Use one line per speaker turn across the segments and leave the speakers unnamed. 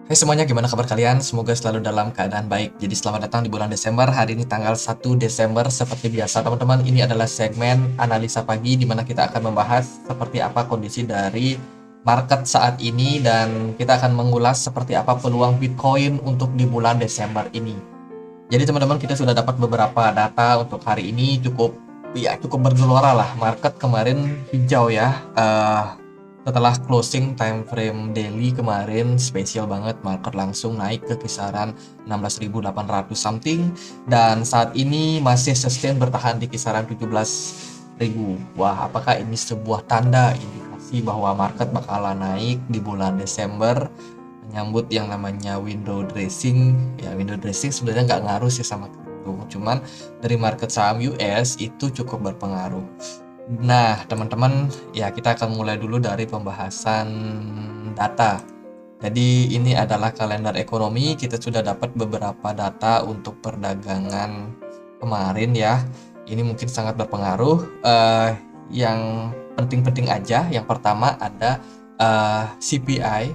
Hai semuanya, gimana kabar kalian? Semoga selalu dalam keadaan baik. Jadi selamat datang di bulan Desember. Hari ini tanggal 1 Desember. Seperti biasa teman-teman, ini adalah segmen analisa pagi di mana kita akan membahas seperti apa kondisi dari market saat ini dan kita akan mengulas seperti apa peluang Bitcoin untuk di bulan Desember ini. Jadi teman-teman, kita sudah dapat beberapa data untuk hari ini, cukup bergelora lah. Market kemarin hijau ya. Setelah closing time frame daily kemarin spesial banget, market langsung naik ke kisaran 16.800 something dan saat ini masih sustain bertahan di kisaran 17.000. Wah, apakah ini sebuah tanda indikasi bahwa market bakalan naik di bulan Desember menyambut yang namanya window dressing? Ya, window dressing sebenarnya nggak ngaruh sih sama kripto, cuman dari market saham US itu cukup berpengaruh. Nah, teman-teman, ya kita akan mulai dulu dari pembahasan data. Jadi ini adalah kalender ekonomi, kita sudah dapat beberapa data untuk perdagangan kemarin ya. Ini mungkin sangat berpengaruh. Yang penting-penting aja, yang pertama ada CPI,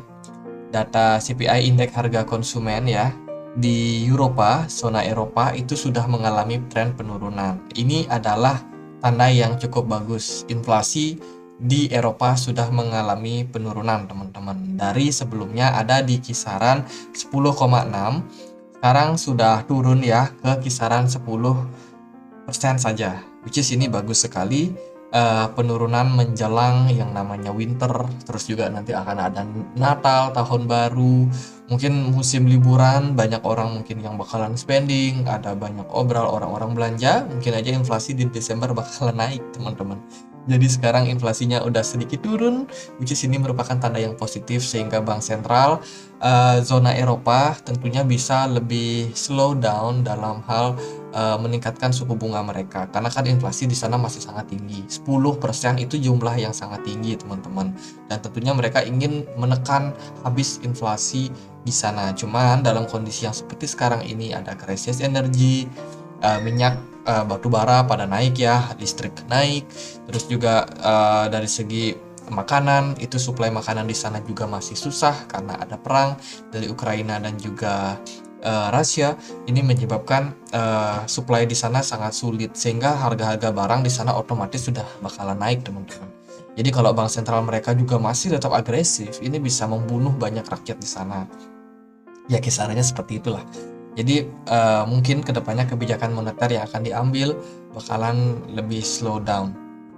data CPI indeks harga konsumen ya. Di Eropa, zona Eropa itu sudah mengalami tren penurunan. Ini adalah tanda yang cukup bagus. Inflasi di Eropa sudah mengalami penurunan teman-teman. Dari sebelumnya ada di kisaran 10,6, sekarang sudah turun ya ke kisaran 10% saja. Which is ini bagus sekali. Penurunan menjelang yang namanya winter, terus juga nanti akan ada Natal, tahun baru, mungkin musim liburan, banyak orang mungkin yang bakalan spending, ada banyak obral orang-orang belanja, mungkin aja inflasi di Desember bakalan naik teman-teman. Jadi sekarang inflasinya udah sedikit turun, which is ini merupakan tanda yang positif sehingga bank sentral zona Eropa tentunya bisa lebih slow down dalam hal meningkatkan suku bunga mereka, karena kan inflasi di sana masih sangat tinggi. 10% itu jumlah yang sangat tinggi teman-teman, dan tentunya mereka ingin menekan habis inflasi di sana. Cuman dalam kondisi yang seperti sekarang ini ada krisis energi, minyak, batu bara pada naik ya, listrik naik, terus juga dari segi makanan, itu suplai makanan di sana juga masih susah karena ada perang dari Ukraina dan juga Rusia. Ini menyebabkan suplai di sana sangat sulit sehingga harga-harga barang di sana otomatis sudah bakalan naik teman-teman. Jadi kalau bank sentral mereka juga masih tetap agresif, ini bisa membunuh banyak rakyat di sana. Ya kisarannya seperti itulah. Jadi mungkin kedepannya kebijakan moneter yang akan diambil bakalan lebih slow down.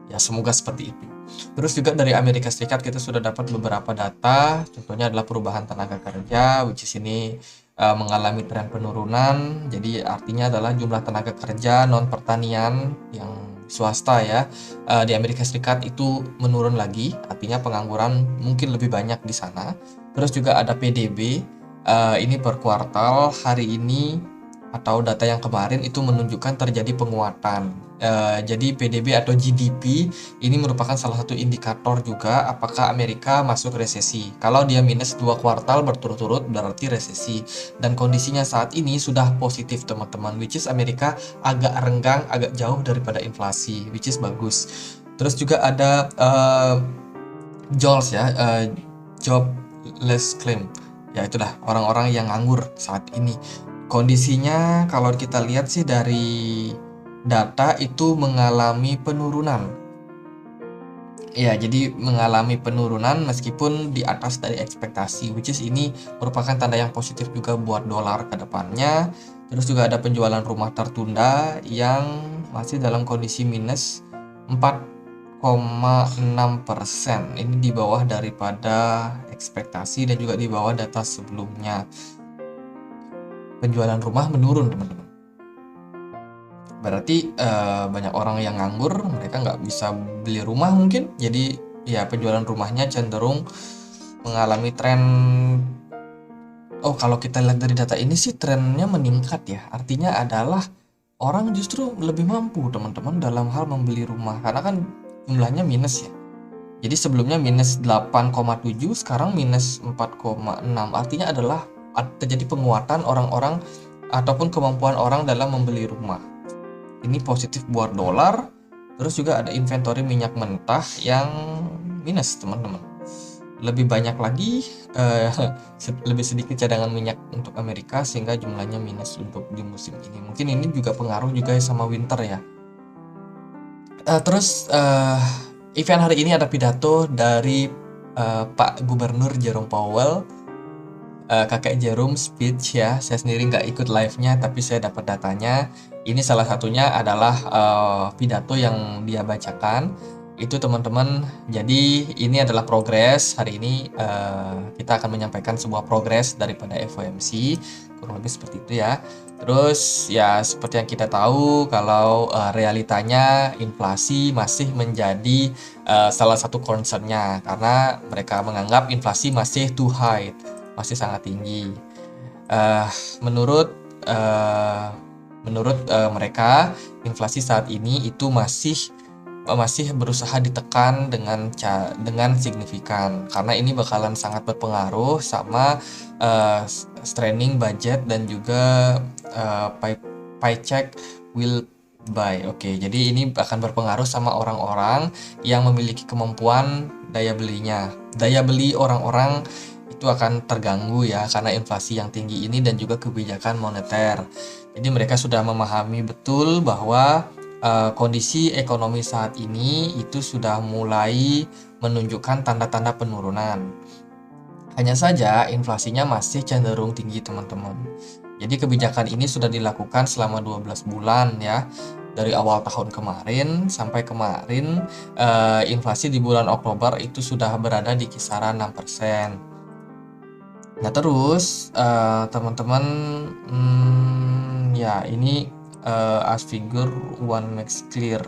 Ya semoga seperti itu. Terus juga dari Amerika Serikat kita sudah dapat beberapa data, contohnya adalah perubahan tenaga kerja, which is ini mengalami tren penurunan. Jadi artinya adalah jumlah tenaga kerja non pertanian yang swasta ya di Amerika Serikat itu menurun lagi, artinya pengangguran mungkin lebih banyak di sana. Terus juga ada PDB, ini per kuartal. Hari ini atau data yang kemarin itu menunjukkan terjadi penguatan. Jadi PDB atau GDP ini merupakan salah satu indikator juga apakah Amerika masuk resesi. Kalau dia minus 2 kuartal berturut-turut berarti resesi. Dan kondisinya saat ini sudah positif teman-teman, which is Amerika agak renggang, agak jauh daripada inflasi, which is bagus. Terus juga ada JOLS ya, jobless claim. Ya itulah orang-orang yang nganggur saat ini. Kondisinya kalau kita lihat sih dari data itu mengalami penurunan. Ya, jadi mengalami penurunan meskipun di atas dari ekspektasi, which is ini merupakan tanda yang positif juga buat dolar ke depannya. Terus juga ada penjualan rumah tertunda yang masih dalam kondisi minus 4,6%. Ini di bawah daripada ekspektasi dan juga di bawah data sebelumnya. Penjualan rumah menurun teman-teman, berarti banyak orang yang nganggur, mereka nggak bisa beli rumah mungkin, jadi ya penjualan rumahnya cenderung mengalami tren. Oh, kalau kita lihat dari data ini sih trennya meningkat ya, artinya adalah orang justru lebih mampu teman-teman dalam hal membeli rumah, karena kan jumlahnya minus ya. Jadi sebelumnya minus 8,7, sekarang minus 4,6, artinya adalah terjadi penguatan orang-orang ataupun kemampuan orang dalam membeli rumah. Ini positif buat dolar. Terus juga ada inventory minyak mentah yang minus teman-teman. lebih banyak lagi lebih sedikit cadangan minyak untuk Amerika sehingga jumlahnya minus untuk di musim ini. Mungkin ini juga pengaruh juga sama winter ya. Terus event hari ini ada pidato dari Pak Gubernur Jerome Powell, kakek Jerome speech ya. Saya sendiri nggak ikut live-nya, tapi saya dapat datanya. Ini salah satunya adalah pidato yang dia bacakan. Itu teman-teman, jadi ini adalah progres. Hari ini kita akan menyampaikan sebuah progres daripada FOMC, kurang lebih seperti itu ya. Terus ya seperti yang kita tahu kalau realitanya inflasi masih menjadi salah satu concern-nya karena mereka menganggap inflasi masih too high, masih sangat tinggi. Menurut mereka inflasi saat ini itu masih berusaha ditekan dengan signifikan karena ini bakalan sangat berpengaruh sama straining budget dan juga paycheck will buy. Oke, jadi ini akan berpengaruh sama orang-orang yang memiliki kemampuan daya belinya. Daya beli orang-orang itu akan terganggu ya karena inflasi yang tinggi ini dan juga kebijakan moneter. Jadi mereka sudah memahami betul bahwa kondisi ekonomi saat ini itu sudah mulai menunjukkan tanda-tanda penurunan. Hanya saja inflasinya masih cenderung tinggi teman-teman. Jadi kebijakan ini sudah dilakukan selama 12 bulan ya. Dari awal tahun kemarin sampai kemarin inflasi di bulan Oktober itu sudah berada di kisaran 6%. Nah terus teman-teman ya ini as figure one makes clear.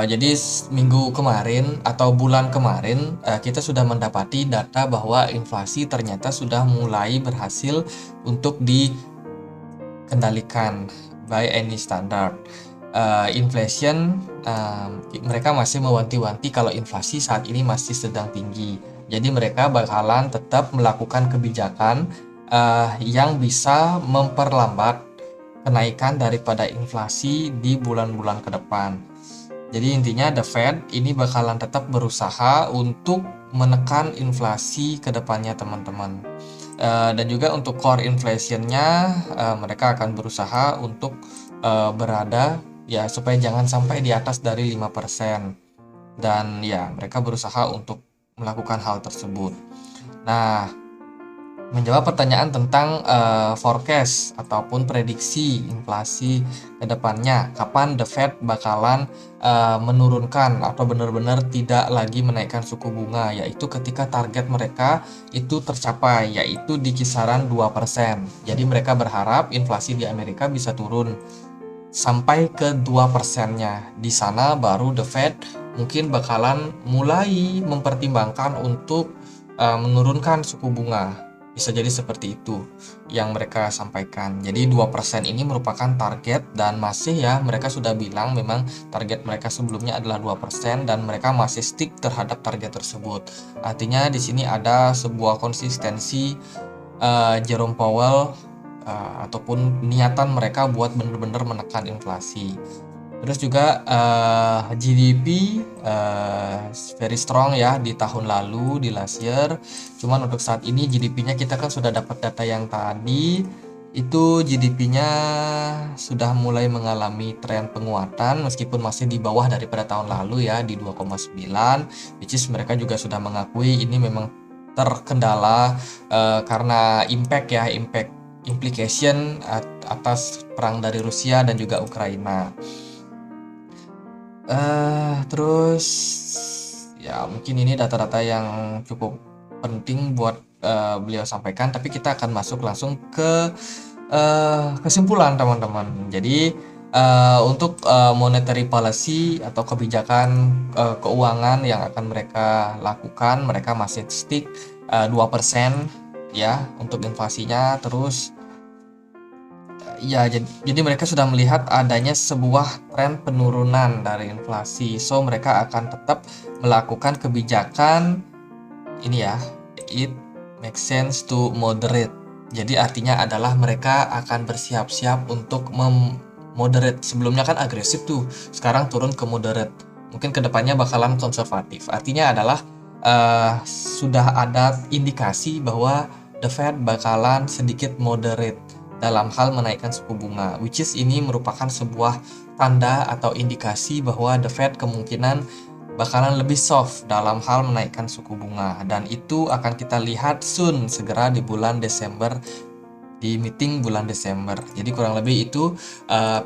Jadi minggu kemarin atau bulan kemarin kita sudah mendapati data bahwa inflasi ternyata sudah mulai berhasil untuk dikendalikan by any standard. Inflation mereka masih mewanti-wanti kalau inflasi saat ini masih sedang tinggi. Jadi mereka bakalan tetap melakukan kebijakan yang bisa memperlambat kenaikan daripada inflasi di bulan-bulan ke depan. Jadi intinya the Fed ini bakalan tetap berusaha untuk menekan inflasi ke depannya teman-teman. Dan juga untuk core inflation-nya mereka akan berusaha untuk berada ya supaya jangan sampai di atas dari 5%. Dan ya mereka berusaha untuk melakukan hal tersebut. Nah, menjawab pertanyaan tentang forecast ataupun prediksi inflasi ke depannya, kapan The Fed bakalan menurunkan atau benar-benar tidak lagi menaikkan suku bunga, yaitu ketika target mereka itu tercapai, yaitu di kisaran 2%. Jadi mereka berharap inflasi di Amerika bisa turun sampai ke 2%-nya. Di sana baru The Fed mungkin bakalan mulai mempertimbangkan untuk menurunkan suku bunga. Bisa jadi seperti itu yang mereka sampaikan. Jadi 2% ini merupakan target dan masih ya mereka sudah bilang memang target mereka sebelumnya adalah 2% dan mereka masih stick terhadap target tersebut. Artinya di sini ada sebuah konsistensi Jerome Powell ataupun niatan mereka buat benar-benar menekan inflasi. Terus juga GDP very strong ya di tahun lalu di last year. Cuman untuk saat ini GDP-nya kita kan sudah dapat data yang tadi itu GDP-nya sudah mulai mengalami tren penguatan meskipun masih di bawah daripada tahun lalu ya di 2,9, which is mereka juga sudah mengakui ini memang terkendala karena impact implication atas perang dari Rusia dan juga Ukraina. Terus ya mungkin ini data-data yang cukup penting buat beliau sampaikan, tapi kita akan masuk langsung ke kesimpulan teman-teman. Jadi untuk monetary policy atau kebijakan keuangan yang akan mereka lakukan, mereka masih stick 2% ya untuk inflasinya. Terus ya, jadi mereka sudah melihat adanya sebuah tren penurunan dari inflasi. So mereka akan tetap melakukan kebijakan ini ya, it makes sense to moderate. Jadi artinya adalah mereka akan bersiap-siap untuk moderate. Sebelumnya kan agresif tuh, sekarang turun ke moderate. Mungkin kedepannya bakalan konservatif. Artinya adalah sudah ada indikasi bahwa the Fed bakalan sedikit moderate dalam hal menaikkan suku bunga, which is ini merupakan sebuah tanda atau indikasi bahwa the Fed kemungkinan bakalan lebih soft dalam hal menaikkan suku bunga, dan itu akan kita lihat soon, segera di bulan Desember, di meeting bulan Desember. Jadi kurang lebih itu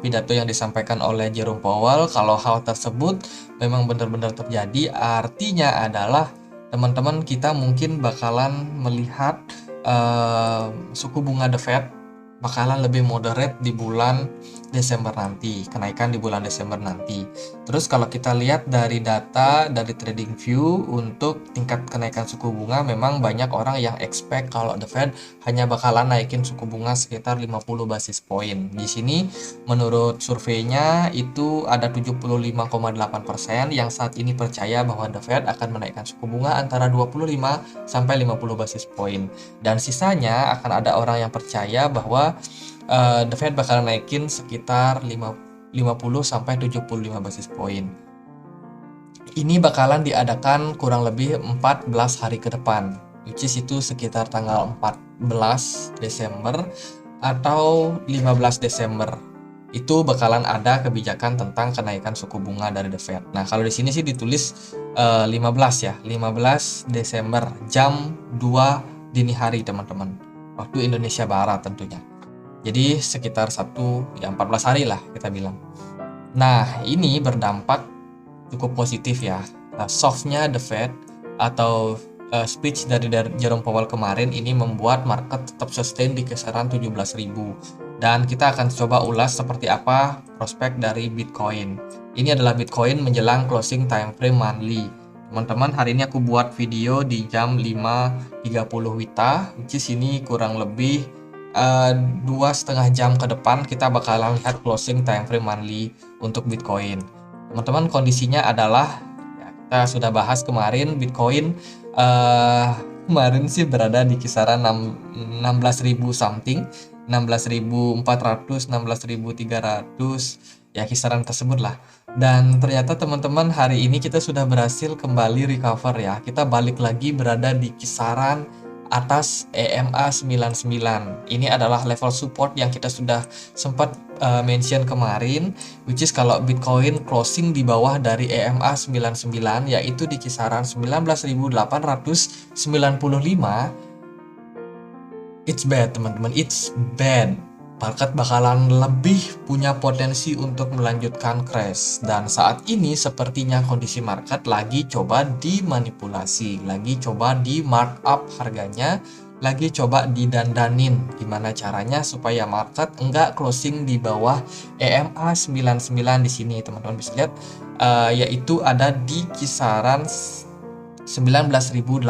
pidato yang disampaikan oleh Jerome Powell. Kalau hal tersebut memang benar-benar terjadi, artinya adalah teman-teman kita mungkin bakalan melihat suku bunga The Fed bakalan lebih moderate di bulan Desember nanti, kenaikan di bulan Desember nanti. Terus kalau kita lihat dari data dari TradingView untuk tingkat kenaikan suku bunga, memang banyak orang yang expect kalau The Fed hanya bakalan naikin suku bunga sekitar 50 basis point. Di sini menurut surveinya itu ada 75,8% yang saat ini percaya bahwa The Fed akan menaikkan suku bunga antara 25 sampai 50 basis point. Dan sisanya akan ada orang yang percaya bahwa The Fed bakal naikin sekitar 50 sampai 75 basis point. Ini bakalan diadakan kurang lebih 14 hari ke depan, which is itu sekitar tanggal 14 Desember atau 15 Desember. Itu bakalan ada kebijakan tentang kenaikan suku bunga dari The Fed. Nah, kalau di sini sih ditulis 15 ya, 15 Desember jam 2 dini hari teman-teman. Waktu Indonesia Barat tentunya. Jadi sekitar 14 hari lah kita bilang. Nah, ini berdampak cukup positif ya. Softnya The Fed atau speech dari Jerome Powell kemarin ini membuat market tetap sustain di kisaran 17.000. Dan kita akan coba ulas seperti apa prospek dari Bitcoin. Ini adalah Bitcoin menjelang closing time frame monthly. Teman-teman, hari ini aku buat video di jam 5.30 WITA, which is ini kurang lebih 2,5 jam ke depan kita bakalan lihat closing time frame monthly untuk Bitcoin. Teman-teman, kondisinya adalah ya, kita sudah bahas kemarin Bitcoin kemarin sih berada di kisaran 16.000 something, 16.400, 16.300 ya, kisaran tersebut lah. Dan ternyata teman-teman, hari ini kita sudah berhasil kembali recover ya. Kita balik lagi berada di kisaran atas EMA 99. Ini adalah level support yang kita sudah sempat mention kemarin, which is kalau Bitcoin closing di bawah dari EMA 99 yaitu di kisaran 19.895, it's bad teman-teman, it's bad. Market bakalan lebih punya potensi untuk melanjutkan crash, dan saat ini sepertinya kondisi market lagi coba dimanipulasi, lagi coba di markup harganya, lagi coba didandanin gimana caranya supaya market enggak closing di bawah EMA 99 di sini. Teman-teman bisa lihat yaitu ada di kisaran 19.800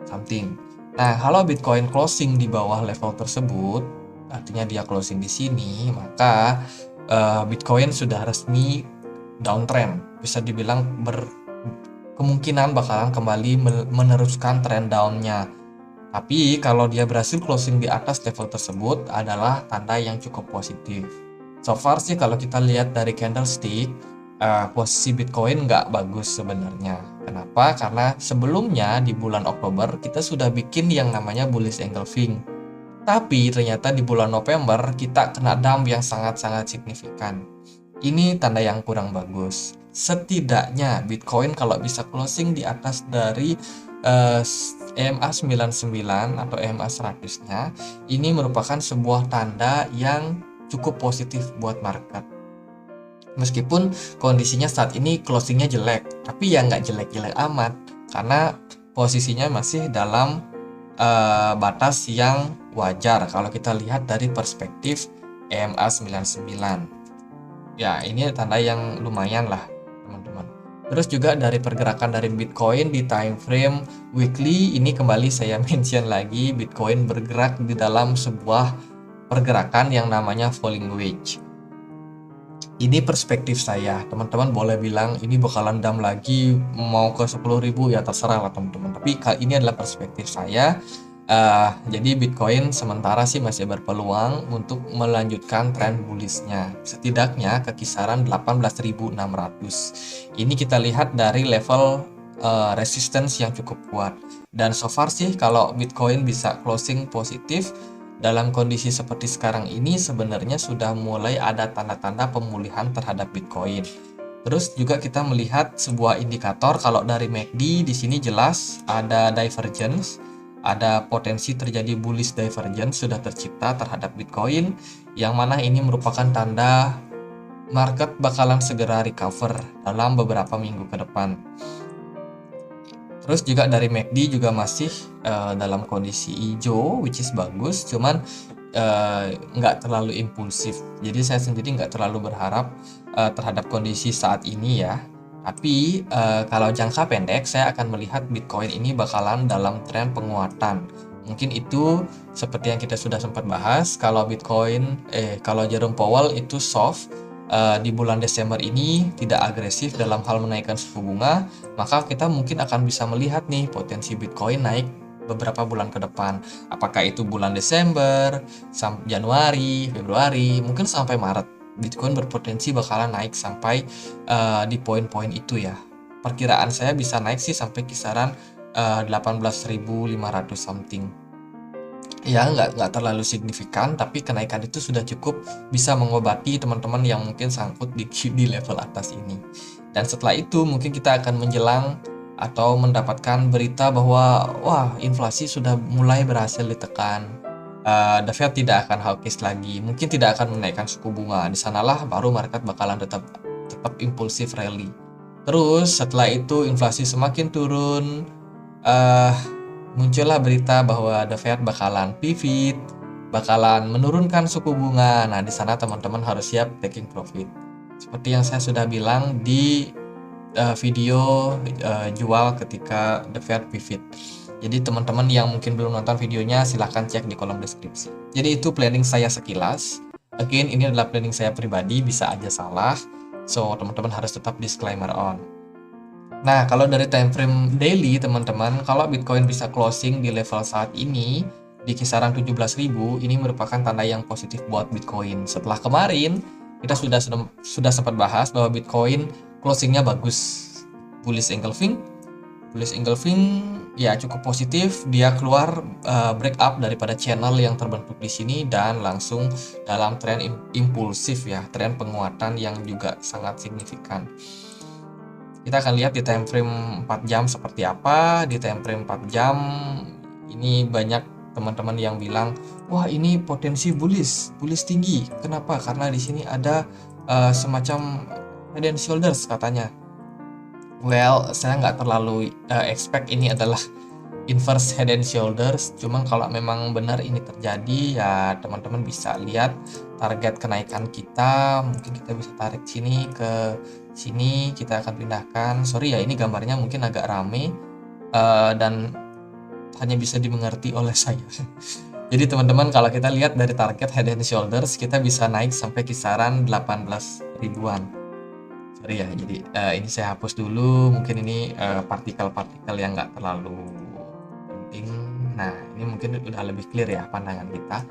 something. Nah, kalau Bitcoin closing di bawah level tersebut, artinya dia closing di sini, maka Bitcoin sudah resmi downtrend. Bisa dibilang kemungkinan bakalan kembali meneruskan trend down-nya. Tapi kalau dia berhasil closing di atas level tersebut adalah tanda yang cukup positif. So far sih kalau kita lihat dari candlestick, posisi Bitcoin nggak bagus sebenarnya. Kenapa? Karena sebelumnya di bulan Oktober kita sudah bikin yang namanya bullish engulfing. Tapi ternyata di bulan November kita kena dump yang sangat-sangat signifikan. Ini tanda yang kurang bagus. Setidaknya Bitcoin kalau bisa closing di atas dari EMA 99 atau EMA 100-nya, ini merupakan sebuah tanda yang cukup positif buat market. Meskipun kondisinya saat ini closingnya jelek, tapi ya nggak jelek-jelek amat, karena posisinya masih dalam batas yang wajar kalau kita lihat dari perspektif EMA 99. Ya, ini tanda yang lumayan lah teman-teman. Terus juga dari pergerakan dari Bitcoin di time frame weekly, ini kembali saya mention lagi, Bitcoin bergerak di dalam sebuah pergerakan yang namanya falling wedge. Ini perspektif saya, teman-teman boleh bilang ini bakalan dump lagi mau ke 10.000 ya, terserah lah teman-teman. Tapi ini adalah perspektif saya. Jadi Bitcoin sementara sih masih berpeluang untuk melanjutkan tren bullishnya, setidaknya ke kisaran 18.600. Ini kita lihat dari level resistance yang cukup kuat. Dan so far sih kalau Bitcoin bisa closing positif dalam kondisi seperti sekarang ini, sebenarnya sudah mulai ada tanda-tanda pemulihan terhadap Bitcoin. Terus juga kita melihat sebuah indikator kalau dari MACD di sini jelas ada divergence, ada potensi terjadi bullish divergence sudah tercipta terhadap Bitcoin, yang mana ini merupakan tanda market bakalan segera recover dalam beberapa minggu ke depan. Terus juga dari MACD juga masih dalam kondisi hijau, which is bagus, cuman nggak terlalu impulsif. Jadi saya sendiri nggak terlalu berharap terhadap kondisi saat ini ya. Tapi kalau jangka pendek saya akan melihat Bitcoin ini bakalan dalam tren penguatan. Mungkin itu seperti yang kita sudah sempat bahas, kalau kalau Jerome Powell itu soft di bulan Desember ini, tidak agresif dalam hal menaikkan suku bunga, maka kita mungkin akan bisa melihat nih potensi Bitcoin naik beberapa bulan ke depan. Apakah itu bulan Desember, Januari, Februari, mungkin sampai Maret. Bitcoin berpotensi bakalan naik sampai di poin-poin itu ya. Perkiraan saya bisa naik sih sampai kisaran 18.500 something. Ya nggak terlalu signifikan, tapi kenaikan itu sudah cukup bisa mengobati teman-teman yang mungkin sangkut di level atas ini. Dan setelah itu mungkin kita akan menjelang atau mendapatkan berita bahwa wah, inflasi sudah mulai berhasil ditekan. The Fed tidak akan hawkish lagi, mungkin tidak akan menaikkan suku bunga. Di sanalah baru market bakalan tetap impulsif rally. Terus setelah itu inflasi semakin turun, muncullah berita bahwa The Fed bakalan pivot, bakalan menurunkan suku bunga. Nah, di sana teman-teman harus siap taking profit. Seperti yang saya sudah bilang di video jual ketika The Fed pivot. Jadi teman-teman yang mungkin belum nonton videonya, silahkan cek di kolom deskripsi. Jadi itu planning saya sekilas. Again, ini adalah planning saya pribadi, bisa aja salah. So, teman-teman harus tetap disclaimer on. Nah, kalau dari time frame daily, teman-teman, kalau Bitcoin bisa closing di level saat ini, di kisaran 17.000, ini merupakan tanda yang positif buat Bitcoin. Setelah kemarin, kita sudah sempat bahas bahwa Bitcoin closingnya bagus. Bullish engulfing ya cukup positif, dia keluar break up daripada channel yang terbentuk di sini dan langsung dalam tren impulsif ya, tren penguatan yang juga sangat signifikan. Kita akan lihat di time frame 4 jam seperti apa. Di time frame 4 jam ini banyak teman-teman yang bilang, wah ini potensi bullish tinggi. Kenapa? Karena di sini ada semacam head and shoulders katanya. Well, saya nggak terlalu expect ini adalah inverse head and shoulders. Cuma kalau memang benar ini terjadi, ya teman-teman bisa lihat target kenaikan kita. Mungkin kita bisa tarik sini ke sini, kita akan pindahkan. Sorry ya, ini gambarnya mungkin agak rame dan hanya bisa dimengerti oleh saya. Jadi teman-teman, kalau kita lihat dari target head and shoulders, kita bisa naik sampai kisaran 18 ribuan. Sorry ya, jadi ini saya hapus dulu. Mungkin ini partikel-partikel yang nggak terlalu penting. Nah, ini mungkin udah lebih clear ya pandangan kita.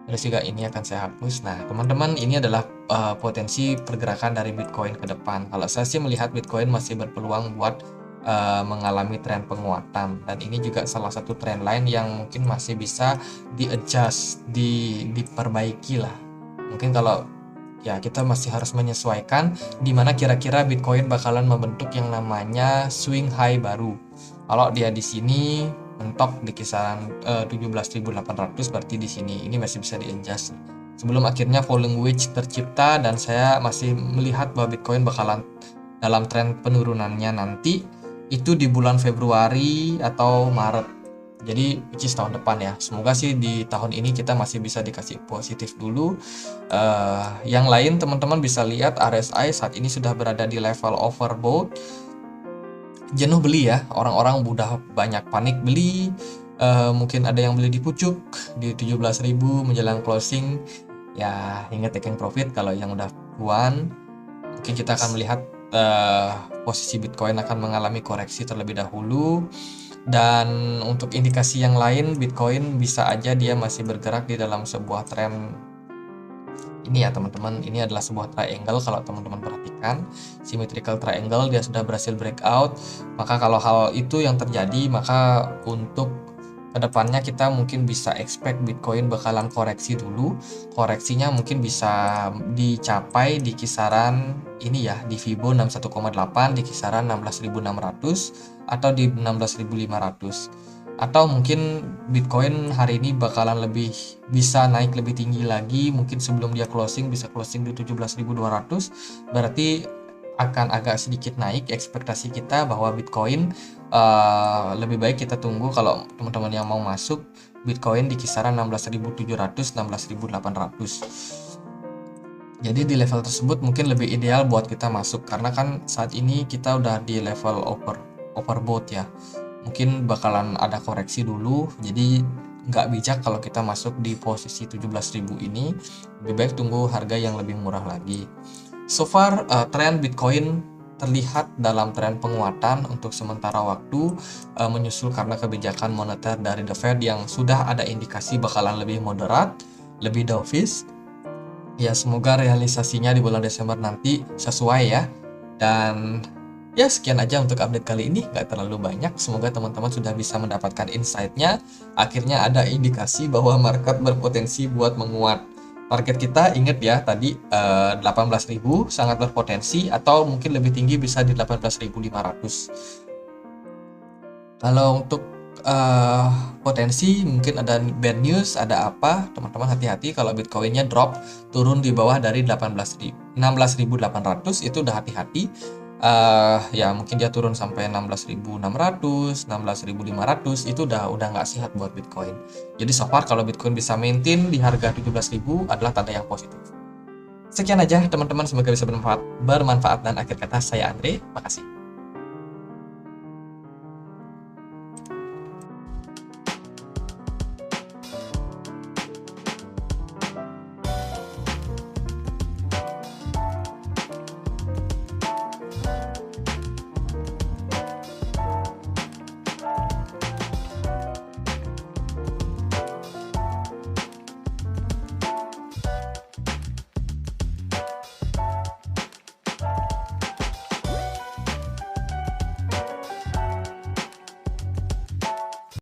Terus juga ini akan saya hapus. Nah, teman-teman, ini adalah potensi pergerakan dari Bitcoin ke depan. Kalau saya sih melihat Bitcoin masih berpeluang buat mengalami tren penguatan. Dan ini juga salah satu tren lain yang mungkin masih bisa di-adjust, diperbaiki lah. Mungkin kalau ya kita masih harus menyesuaikan di mana kira-kira Bitcoin bakalan membentuk yang namanya swing high baru. Kalau dia di sini mentok di kisaran 17.800, berarti di sini ini masih bisa di-adjust sebelum akhirnya falling wedge tercipta, dan saya masih melihat bahwa Bitcoin bakalan dalam tren penurunannya nanti itu di bulan Februari atau Maret. Jadi which is tahun depan ya. Semoga sih di tahun ini kita masih bisa dikasih positif dulu. Yang lain teman-teman bisa lihat RSI saat ini sudah berada di level overbought. Jenuh beli ya. Orang-orang udah banyak panik beli. Mungkin ada yang beli di pucuk di 17.000 menjelang closing. Ya hingga taking profit kalau yang udah puan. Mungkin kita akan melihat posisi Bitcoin akan mengalami koreksi terlebih dahulu. Dan untuk indikasi yang lain, Bitcoin bisa aja dia masih bergerak di dalam sebuah tren Ini ya teman-teman, ini adalah sebuah triangle. Kalau teman-teman perhatikan, symmetrical triangle, dia sudah berhasil breakout. Maka kalau hal itu yang terjadi, maka untuk kedepannya kita mungkin bisa expect Bitcoin bakalan koreksi dulu. Koreksinya mungkin bisa dicapai di kisaran ini ya, di Fibo 61,8, di kisaran 16.600 atau di 16.500. Atau mungkin Bitcoin hari ini bakalan lebih bisa naik lebih tinggi lagi, mungkin sebelum dia closing bisa closing di 17.200, berarti akan agak sedikit naik ekspektasi kita bahwa Bitcoin lebih baik kita tunggu kalau teman-teman yang mau masuk Bitcoin di kisaran 16.700 16.800. Jadi di level tersebut mungkin lebih ideal buat kita masuk, karena kan saat ini kita udah di level overbought ya. Mungkin bakalan ada koreksi dulu, jadi nggak bijak kalau kita masuk di posisi 17.000 ini. Lebih baik tunggu harga yang lebih murah lagi. So far tren Bitcoin terlihat dalam tren penguatan untuk sementara waktu, menyusul karena kebijakan moneter dari The Fed yang sudah ada indikasi bakalan lebih moderat, lebih dovish. Ya semoga realisasinya di bulan Desember nanti sesuai ya. Dan ya sekian aja untuk update kali ini, nggak terlalu banyak. Semoga teman-teman sudah bisa mendapatkan insight-nya. Akhirnya ada indikasi bahwa market berpotensi buat menguat. Target kita ingat ya tadi 18.000 sangat berpotensi, atau mungkin lebih tinggi bisa di 18.500. Kalau untuk potensi mungkin ada bad news, ada apa, teman-teman hati-hati kalau Bitcoinnya drop turun di bawah dari 16.800 itu udah hati-hati. Ya mungkin dia turun sampai 16.600 16.500 itu udah nggak sehat buat Bitcoin. Jadi so far kalau Bitcoin bisa maintain di harga 17.000 adalah tanda yang positif. Sekian aja teman-teman, semoga bisa bermanfaat, dan akhir kata saya Andre, makasih.